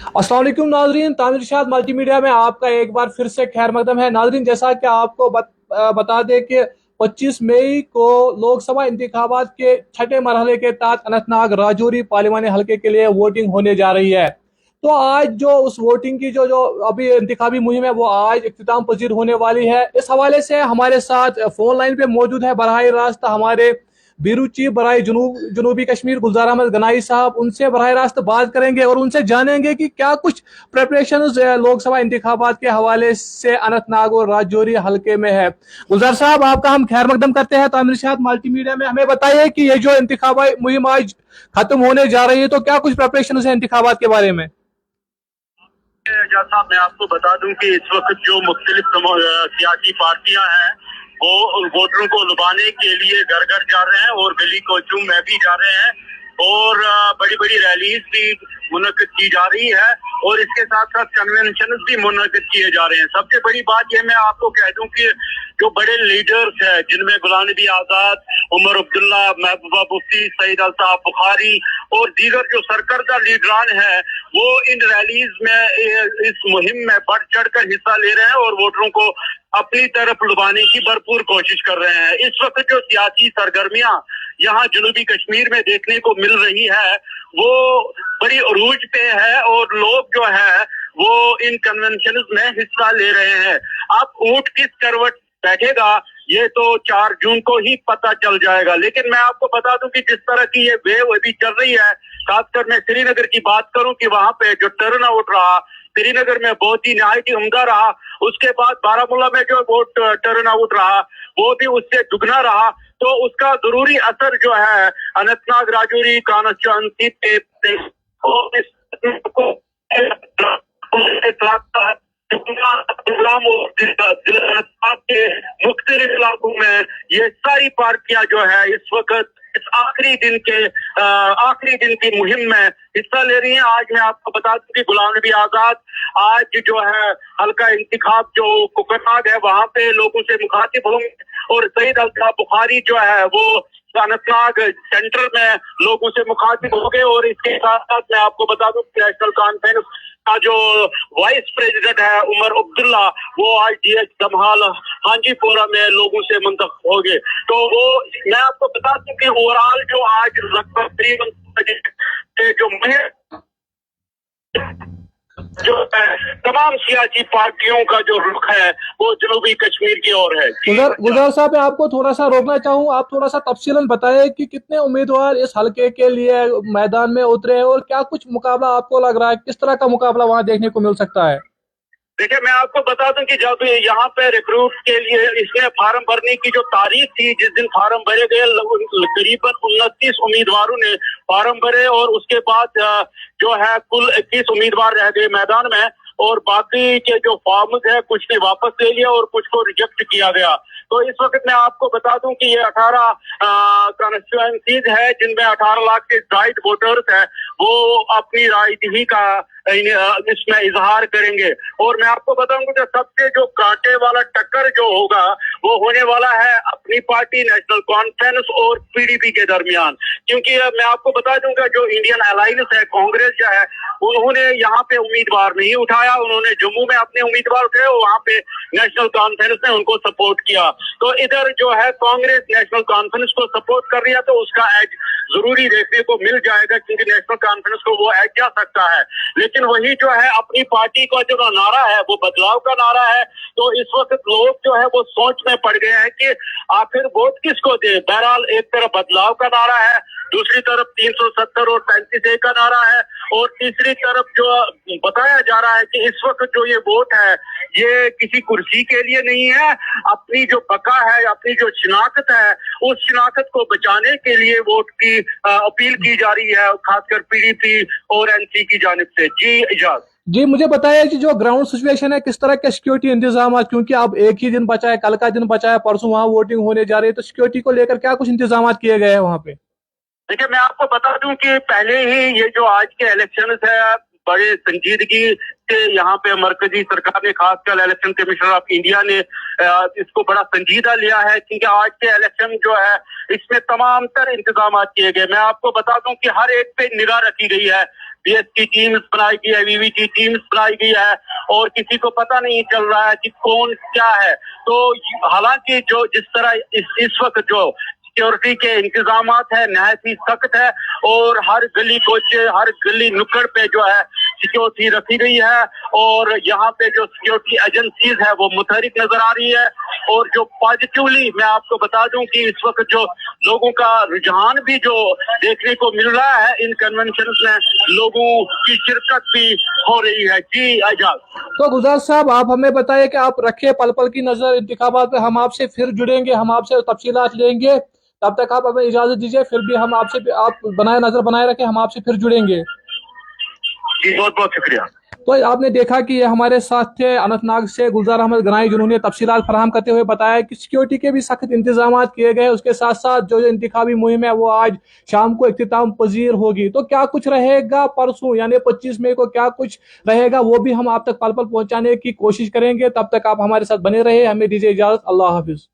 अस्सलाम वालेकुम नाजरीन, तामिर इरशाद मल्टी मीडिया में आपका एक बार फिर से खैर मकदम है। नाजरीन, जैसा कि आपको बता दें कि 25 मई को लोकसभा इंतखाबात के छठे मरहले के तहत अनंतनाग राजौरी पार्लिमानी हलके के लिए वोटिंग होने जा रही है। तो आज जो उस वोटिंग की जो जो अभी इंतखाबी मुहिम है वो आज इख्तिताम पजीर होने वाली है। इस हवाले से हमारे साथ फोन लाइन पे मौजूद है बराह रास्त हमारे ब्यूरो चीफ बराए जनूबी कश्मीर गुलजार अहमद गनाई साहब। उनसे बराह रास्त बात करेंगे और उनसे जानेंगे कि क्या कुछ प्रिपरेशन लोकसभा इंतखाबात के हवाले से अनंतनाग और राजौरी हलके में है। गुलजार साहब, आपका हम खैर मकदम करते हैं तामिर इरशाद मल्टी मीडिया में। हमें बताइए कि ये जो इंतखाबी मुहिम आज खत्म होने जा रही है तो क्या कुछ प्रिपरेशन है इंतखाबात के बारे में। जैसा मैं आपको बता दूं कि इस वक्त जो मुख्तलिफ सियासी पार्टियां हैं वो वोटरों को लुभाने के लिए घर घर जा रहे हैं और गली कोचों में भी जा रहे हैं और बड़ी बड़ी रैलीज भी मुनक्किद की जा रही है और इसके साथ साथ कन्वेंशन भी मुनक्किद किए जा रहे हैं। सबसे बड़ी बात यह मैं आपको कह दूं कि जो बड़े लीडर्स हैं जिनमें गुलाम नबी आजाद, उमर अब्दुल्ला, महबूबा मुफ्ती, सईद अल्ताफ बुखारी और दीगर जो सरकर्दा लीडरान हैं वो इन रैलीज में इस मुहिम में बढ़ चढ़ कर हिस्सा ले रहे हैं और वोटरों को अपनी तरफ लुभाने की भरपूर कोशिश कर रहे हैं। इस वक्त जो सियासी सरगर्मियां यहाँ जनूबी कश्मीर में देखने को मिल रही है वो बड़ी अरूज पे है और लोग जो है वो इन कन्वेंशन में हिस्सा ले रहे हैं। अब ऊंट किस करवट बैठेगा ये तो 4 जून को ही पता चल जाएगा। लेकिन मैं आपको बता दूं कि जिस तरह की ये वेव अभी चल रही है, खासकर मैं श्रीनगर की बात करूं कि वहां पे जो टर्न आउट रहा श्रीनगर में बहुत ही नहायत ही उम्दा रहा। उसके बाद बारामूला में जो वोट टर्न आउट रहा वो भी उससे दुगना रहा। तो उसका जरूरी असर जो है अनंतनाग राजौरी कॉन्स्टिट्यूएंसी पे के मुख्तलिफ इलाकों में ये सारी पार्टियां जो है इस वक्त इस आखिरी दिन की मुहिम में हिस्सा ले रही हैं। आज मैं आपको बता दूं कि गुलाम नबी आजाद आज जो है हल्का इंतखाब जो कुकरनाग है वहां पे लोगों से मुखातिब होंगे और सईद अल्ताफ बुखारी जो है वो अनंतनाग सेंटर में लोगों से मुखातिब हो गए। और इसके साथ साथ मैं आपको बता दूं नेशनल कॉन्फ्रेंस का जो वाइस प्रेसिडेंट है उमर अब्दुल्ला वो आज डीएच जमहाल हांजीपोरा में लोगों से मुंतखब हो गए। तो वो मैं आपको बता दूं कि ओवरऑल जो आज लगभग तकरीबन जो जो तमाम सियासी पार्टियों का जो रुख है वो जनूबी कश्मीर की ओर है। गुलजार साहब, मैं आपको थोड़ा सा रोकना चाहूँ, आप थोड़ा सा तफसीलन बताएं कि कितने उम्मीदवार इस हलके के लिए मैदान में उतरे हैं और क्या कुछ मुकाबला आपको लग रहा है, किस तरह का मुकाबला वहां देखने को मिल सकता है। देखिए मैं आपको बता दूं कि जब यहाँ पे रिक्रूट के लिए इसमें फार्म भरने की जो तारीख थी जिस दिन फार्म भरे गए करीबन 29 उम्मीदवारों ने फार्म भरे और उसके बाद जो है कुल 21 उम्मीदवार रह गए मैदान में और बाकी के जो फॉर्म्स है कुछ ने वापस ले लिया और कुछ को रिजेक्ट किया गया। तो इस वक्त मैं आपको बता दूं कि ये 18 कॉन्स्टिट्यूएंसीज है जिनमें 18 लाख के जायद वोटर्स है वो अपनी रायदही का इसमें इजहार करेंगे। और मैं आपको बताऊंगा कि सबसे जो कांटे वाला टक्कर जो होगा वो होने वाला है अपनी पार्टी नेशनल कॉन्फ्रेंस और पीडीपी के दरमियान। क्योंकि मैं आपको बता दूंगा जो इंडियन अलायंस है कांग्रेस जो है उन्होंने यहाँ पे उम्मीदवार नहीं उठाया, उन्होंने जम्मू में अपने उम्मीदवार उठाए और वहाँ पे नेशनल कॉन्फ्रेंस ने उनको सपोर्ट किया। तो इधर जो है कांग्रेस नेशनल कॉन्फ्रेंस को सपोर्ट कर रही है तो उसका एज जरूरी देखने को मिल जाएगा क्योंकि नेशनल कॉन्फ्रेंस को वो एज जा सकता है। लेकिन वही जो है अपनी पार्टी का जो नारा है वो बदलाव का नारा है। तो इस वक्त लोग जो है वो सोच में पड़ गए हैं कि आखिर वोट किसको दे। बहरहाल एक तरफ बदलाव का नारा है, दूसरी तरफ 370 और 35A का नारा है और तीसरी तरफ जो बताया जा रहा है कि इस वक्त जो ये वोट है ये किसी कुर्सी के लिए नहीं है, अपनी जो बका है अपनी जो शिनाख्त है उस शिनाख्त को बचाने के लिए वोट की अपील की जा रही है खासकर पीडीपी और एनसी की जानिब से। जी इजाज जी, मुझे बताया कि जो ग्राउंड सिचुएशन है किस तरह के सिक्योरिटी इंतजाम, क्योंकि अब एक ही दिन बचा है, कल का दिन बचा है, परसों वहां वोटिंग होने जा रही है, तो सिक्योरिटी को लेकर क्या कुछ इंतजाम किए गए हैं वहां पे। देखिए मैं आपको बता दूं कि पहले ही ये जो आज के इलेक्शन है बड़े संजीदगी से यहाँ पे मरकजी सरकार ने खासकर इलेक्शन कमिश्नर ऑफ इंडिया ने इसको बड़ा संजीदा लिया है क्योंकि आज के इलेक्शन जो है इसमें तमाम तर इंतजाम किए गए। मैं आपको बता दूं कि हर एक पे निगाह रखी गई है PS की टीम्स बनाई गई है, VV की टीम्स बनाई गई है और किसी को पता नहीं चल रहा है कि कौन क्या है। तो हालांकि जो जिस तरह इस वक्त जो सिक्योरिटी के इंतजामात है नहायत ही सख्त है और हर गली कोचे हर गली नुक्कड़ पे जो है सिक्योरिटी रखी गई है और यहाँ पे जो सिक्योरिटी एजेंसीज है वो मुतहरिक नजर आ रही है। और जो पॉजिटिवली मैं आपको बता दूं कि इस वक्त जो लोगों का रुझान भी जो देखने को मिल रहा है इन कन्वेंशन में, लोगों की शिरकत भी हो रही है। जी एजाज। तो गुलजार साहब, आप हमें बताइए कि आप रखे पल पल की नजर इंतखाबात पे, हम आपसे फिर जुड़ेंगे, हम आपसे तफसीलात लेंगे। तब तक आप हमें इजाजत दीजिए, फिर भी हम आपसे, आप नजर बनाए रखें, हम आपसे फिर जुड़ेंगे। जी बहुत बहुत शुक्रिया। तो आपने देखा कि ये हमारे साथ थे अनंतनाग से गुलजार अहमद गनाई, जिन्होंने तफसीलात फराहम करते हुए बताया कि सिक्योरिटी के भी सख्त इंतजाम किए गए। उसके साथ साथ जो इंतखाबी मुहिम है वो आज शाम को इख्तिताम पजीर होगी। तो क्या कुछ रहेगा परसों यानी 25 मई को, क्या कुछ रहेगा, वो भी हम आप तक पल पल पहुंचाने की कोशिश करेंगे। तब तक आप हमारे साथ बने रहे, हमें दीजिए इजाजत। अल्लाह हाफिज।